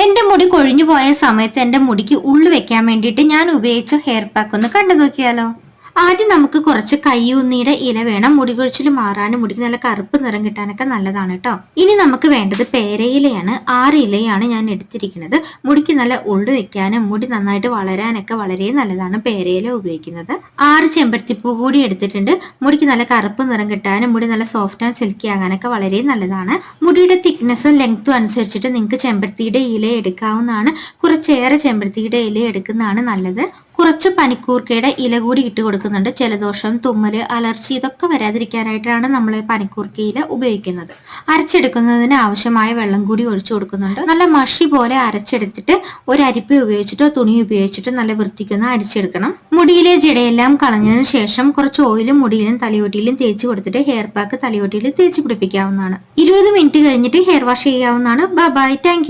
എന്റെ മുടി കൊഴിഞ്ഞു പോയ സമയത്ത് എന്റെ മുടിക്ക് ഉള്ളു വെക്കാൻ വേണ്ടിയിട്ട് ഞാൻ ഉപയോഗിച്ച ഹെയർ പാക്ക് ഒന്ന് കണ്ടു നോക്കിയാലോ. ആദ്യം നമുക്ക് കുറച്ച് കയ്യൂന്നിയുടെ ഇല വേണം. മുടി കൊഴിച്ചിൽ മാറാനും മുടിക്ക് നല്ല കറുപ്പ് നിറം കിട്ടാനൊക്കെ നല്ലതാണ് കേട്ടോ. ഇനി നമുക്ക് വേണ്ടത് പേരയിലയാണ്. 6 ഇലയാണ് ഞാൻ എടുത്തിരിക്കുന്നത്. മുടിക്ക് നല്ല ഉള്ളു വെക്കാനും മുടി നന്നായിട്ട് വളരാനൊക്കെ വളരെ നല്ലതാണ് പേരയില ഉപയോഗിക്കുന്നത്. 6 ചെമ്പരത്തിപ്പൂ കൂടി എടുത്തിട്ടുണ്ട്. മുടിക്ക് നല്ല കറുപ്പ് നിറം കിട്ടാനും മുടി നല്ല സോഫ്റ്റ് ആൻഡ് സിൽക്കി ആകാനൊക്കെ വളരെ നല്ലതാണ്. മുടിയുടെ തിക്നെസ്സും ലെങ്ത്തും അനുസരിച്ചിട്ട് നിങ്ങൾക്ക് ചെമ്പരത്തിയുടെ ഇല എടുക്കാവുന്നതാണ്. കുറച്ചേറെ ചെമ്പരത്തിയുടെ ഇല എടുക്കുന്നതാണ് നല്ലത്. കുറച്ച് പനിക്കൂർക്കയുടെ ഇല കൂടി ഇട്ട് കൊടുക്കുന്നുണ്ട്. ജലദോഷം, തുമ്മല്, അലർജി ഇതൊക്കെ വരാതിരിക്കാനായിട്ടാണ് നമ്മൾ പനിക്കൂർക്ക ഇല ഉപയോഗിക്കുന്നത്. അരച്ചെടുക്കുന്നതിന് ആവശ്യമായ വെള്ളം കൂടി ഒഴിച്ചു കൊടുക്കുന്നുണ്ട്. നല്ല മഷി പോലെ അരച്ചെടുത്തിട്ട് ഒരു അരിപ്പ ഉപയോഗിച്ചിട്ടോ തുണി ഉപയോഗിച്ചിട്ടോ നല്ല വൃത്തിക്കൊന്ന് അരിച്ചെടുക്കണം. മുടിയിലെ ജടയെല്ലാം കളഞ്ഞതിന് ശേഷം കുറച്ച് ഓയിലും മുടിയിലും തലയോട്ടിയിലും തേച്ച് കൊടുത്തിട്ട് ഹെയർ പാക്ക് തലയോട്ടിയിൽ തേച്ച് പിടിപ്പിക്കാവുന്നതാണ്. 20 മിനിറ്റ് കഴിഞ്ഞിട്ട് ഹെയർ വാഷ് ചെയ്യാവുന്നതാണ്. Bye bye, thank you.